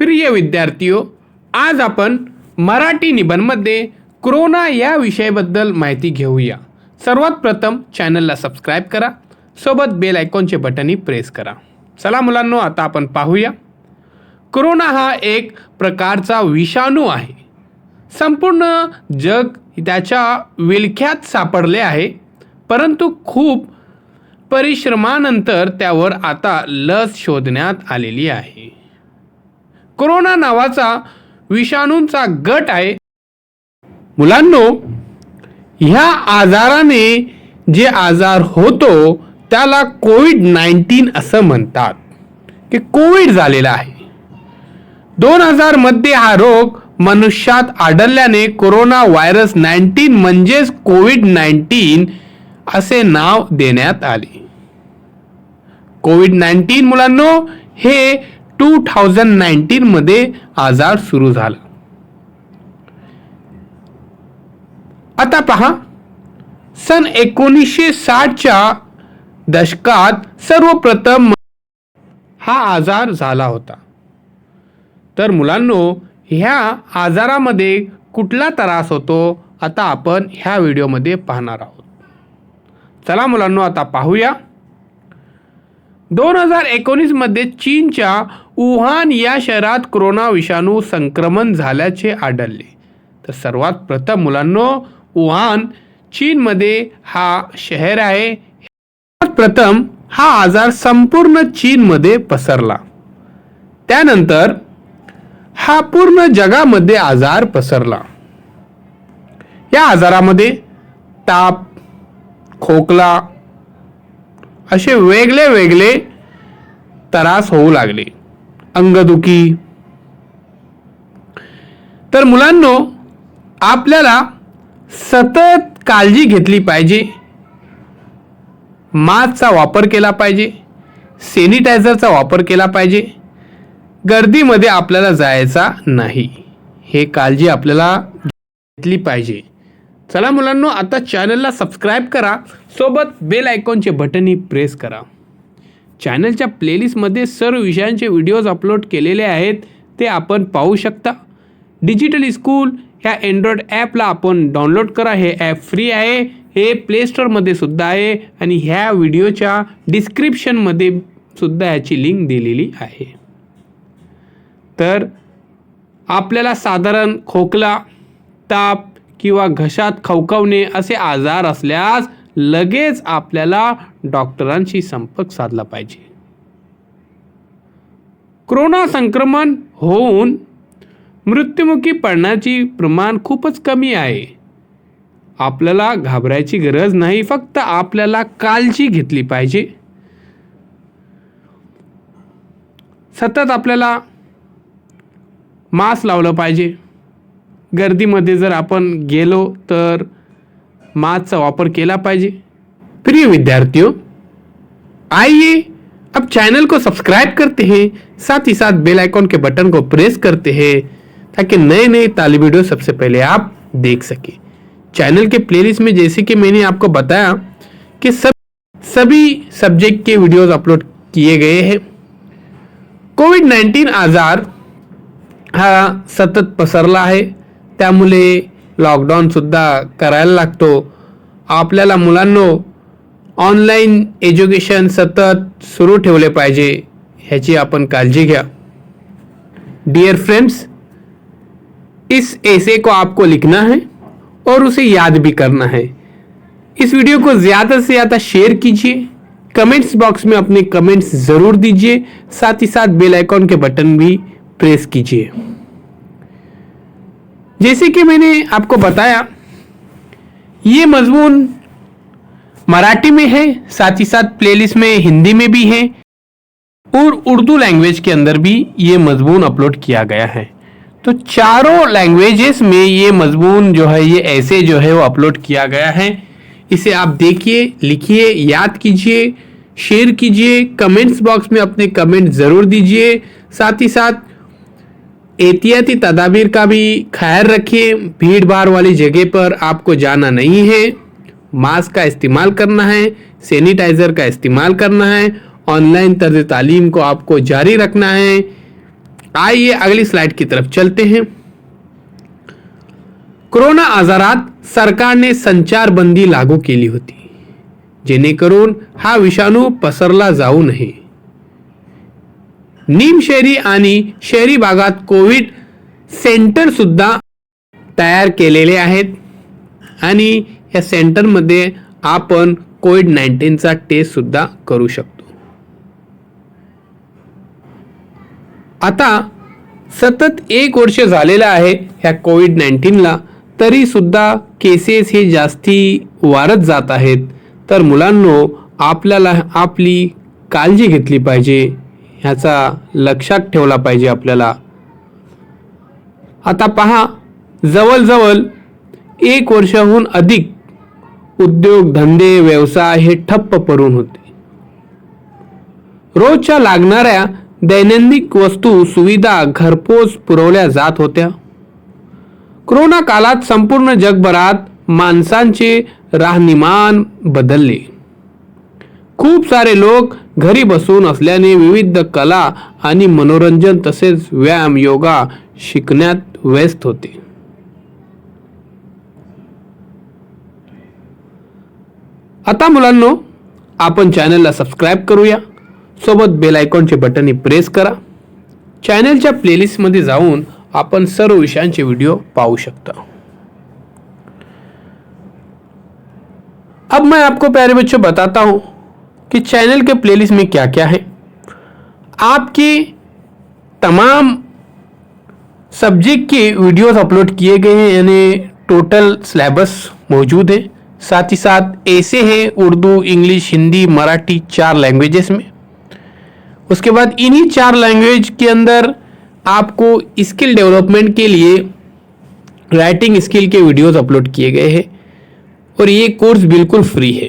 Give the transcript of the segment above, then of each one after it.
प्रिय विद्यार्थियों, आज आपण मराठी निबंधमध्ये कोरोना या विषयाबद्दल माहिती घेऊया. सर्वात प्रथम चॅनलला सबस्क्राइब करा, सोबत बेल आयकॉनचे बटनही प्रेस करा. चला मुलांनो, आता आपण पाहूया. कोरोना हा एक प्रकारचा विषाणू आहे. संपूर्ण जग त्याच्या विळख्यात सापडले आहे, परंतु खूप परिश्रमानंतर त्यावर आता लस शोधण्यात आलेली आहे. कोरोना नावाचा विषाणूंचा गट आहे. मुलांनो, ह्या आजाराने जे आजार होतो त्याला कोविड-19 असं म्हणतात, की कोविड झालेला आहे. 2000 मध्ये हा रोग मनुष्यात आढळल्याने कोरोना व्हायरस 19 म्हणजेच कोविड-19 असे नाव देण्यात आले. कोविड-19 मुलांनो, हे 2019 मध्ये आजार सुरू झाला. आता पहा, सन 1960च्या दशकात सर्वप्रथम हा आजार झाला होता. तर मुलांनो, ह्या आजारामध्ये कुठला त्रास होतो आता आपण ह्या व्हिडिओमध्ये पाहणार आहोत. चला मुलांनो, आता पाहूया. 2019 मध्ये चीनच्या वुहान या शहरात कोरोना विषाणू संक्रमण झाल्याचे आढळले. तर सर्वात प्रथम मुलांनो, वुहान चीनमध्ये हा शहर आहे. सर्वात प्रथम हा आजार संपूर्ण चीनमध्ये पसरला. त्यानंतर हा पूर्ण जगामध्ये आजार पसरला. या आजारामध्ये ताप, खोकला असे वेगळे वेगळे त्रास होऊ लागले, अंगदुखी. तर मुलांनो, आपल्याला सतत काळजी घेतली पाहिजे. मास्कचा वापर केला पाहिजे, सॅनिटायझरचा वापर केला पाहिजे. गर्दीमध्ये आपल्याला जायचा नाही, हे काळजी आपल्याला घेतली पाहिजे. चला मुलांनो, आता चॅनलला सबस्क्राइब करा, सोबत बेल आयकॉनचे बटनही प्रेस करा. चॅनलच्या प्लेलिस्टमध्ये सर्व विषयांचे व्हिडिओज अपलोड केलेले आहेत, ते आपण पाहू शकता. डिजिटल स्कूल ह्या अँड्रॉइड ॲपला आपण डाउनलोड करा. हे ॲप फ्री आहे, हे प्ले स्टोअरमध्ये सुद्धा आहे आणि ह्या व्हिडिओच्या डिस्क्रिप्शनमध्ये सुद्धा ह्याची लिंक दिलेली आहे. तर आपल्याला साधारण खोकला, ताप किंवा घशात खवखवणे असे आजार असल्यास लगेच आपल्याला डॉक्टरांशी संपर्क साधला पाहिजे. कोरोना संक्रमण होऊन मृत्युमुखी पडण्याचे प्रमाण खूपच कमी आहे. आपल्याला घाबरायची गरज नाही, फक्त आपल्याला काळजी घेतली पाहिजे. सतत आपल्याला मास्क लावलं पाहिजे. गर्दीमध्ये जर आपण गेलो तर मास्कचा वापर केला पाहिजे. प्रिय विद्यार्थियों, आइए अब चैनल को सब्सक्राइब करते हैं, साथ ही साथ बेल आइकॉन के बटन को प्रेस करते हैं, ताकि नए नए तालीम वीडियो सबसे पहले आप देख सकें. चैनल के प्लेलिस्ट में जैसे कि मैंने आपको बताया कि सभी सब्जेक्ट के वीडियोस अपलोड किए गए हैं. कोविड-19 आजार हा सतत पसरला आहे, त्यामुळे लॉकडाऊन सुद्धा करायला लागतो. आपल्याला मुलांनो ऑनलाइन एज्युकेशन सतत सुरू ठेवले पाहिजे, ह्याची आपण काळजी घ्या. डियर फ्रेंड्स, इस ऐसे को आपको लिखना है और उसे याद भी करना है. इस वीडियो को ज़्यादा से ज़्यादा शेयर कीजिए, कमेंट्स बॉक्स में अपने कमेंट्स ज़रूर दीजिए, साथ ही साथ बेल आइकॉन के बटन भी प्रेस कीजिए. जैसे कि मैंने आपको बताया, ये मजमून मराठी में है, साथ ही साथ प्लेलिस्ट में हिंदी में भी है और उर्दू लैंग्वेज के अंदर भी ये मजमून अपलोड किया गया है. तो चारों लैंग्वेजेस में ये मजमून जो है, ये ऐसे जो है वो अपलोड किया गया है. इसे आप देखिए, लिखिए, याद कीजिए, शेयर कीजिए, कमेंट्स बॉक्स में अपने कमेंट ज़रूर दीजिए. साथ ही साथ एहतियाती तदाबीर का भी ख्याल रखिए. भीड़ भाड़ वाली जगह पर आपको जाना नहीं है. मास्क का इस्तेमाल करना है, सैनिटाइज़र का इस्तेमाल करना है. ऑनलाइन तर्ज तालीम को आपको जारी रखना है. आइए अगली स्लाइड की तरफ चलते हैं. कोरोना आजारात सरकारने संचारबंदी लागू केली होती, जेणेकरून हा विषाणू पसरला जाऊ नये. निमशहरी आणि शहरी भागात कोविड सेंटर सुद्धा तयार केलेले आहेत आणि या सेंटरमध्ये आपण कोविड-19चा टेस्ट सुद्धा करू शकतो. आता सतत 1 वर्ष झालेलं आहे ह्या कोविड-19ला, तरी सुद्धा केसेस हे जास्ती वाढत जात आहेत. तर मुलांनो, आपल्याला आपली काळजी घेतली पाहिजे, ह्याचा लक्षात ठेवला पाहिजे आपल्याला. आता पहा, जवळजवळ 1 वर्षाहून अधिक उद्योग धंदे व्यवसाय हे ठप्प पडून होते. रोजच्या लागणाऱ्या दैनंदिन वस्तू सुविधा घरपोच पुरवल्या जात होत्या. कोरोना काळात संपूर्ण जगभरात माणसांचे राहणीमान बदलले. खूप सारे लोक घरी बसून असल्याने विविध कला आणि मनोरंजन तसेच व्यायाम योगा शिकण्यात व्यस्त होते. आता मुलांनो, आपण चॅनलला सबस्क्राईब करूया, सोबत बेल आयकॉनचे बटन प्रेस करा. चॅनलच्या प्लेलिस्टमध्ये जाऊन आपण सर्व विषयांचे व्हिडिओ पाहू शकता. अब मैं आपको प्यारे बच्चों बताता हूं कि चैनल के प्लेलिस्ट में क्या क्या है. आपके तमाम सब्जेक्ट के वीडियोस अपलोड किए गए हैं, यानी टोटल सिलेबस मौजूद है. साथ ही साथ ऐसे हैं उर्दू, इंग्लिश, हिंदी, मराठी 4 लैंग्वेजेस में. उसके बाद इन्हीं 4 लैंग्वेज के अंदर आपको स्किल डेवलपमेंट के लिए राइटिंग स्किल के वीडियोस अपलोड किए गए हैं और ये कोर्स बिल्कुल फ्री है.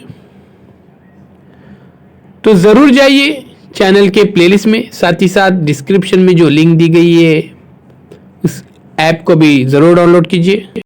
तो ज़रूर जाइए चैनल के प्लेलिस्ट में, साथ ही साथ डिस्क्रिप्शन में जो लिंक दी गई है उस ऐप को भी ज़रूर डाउनलोड कीजिए.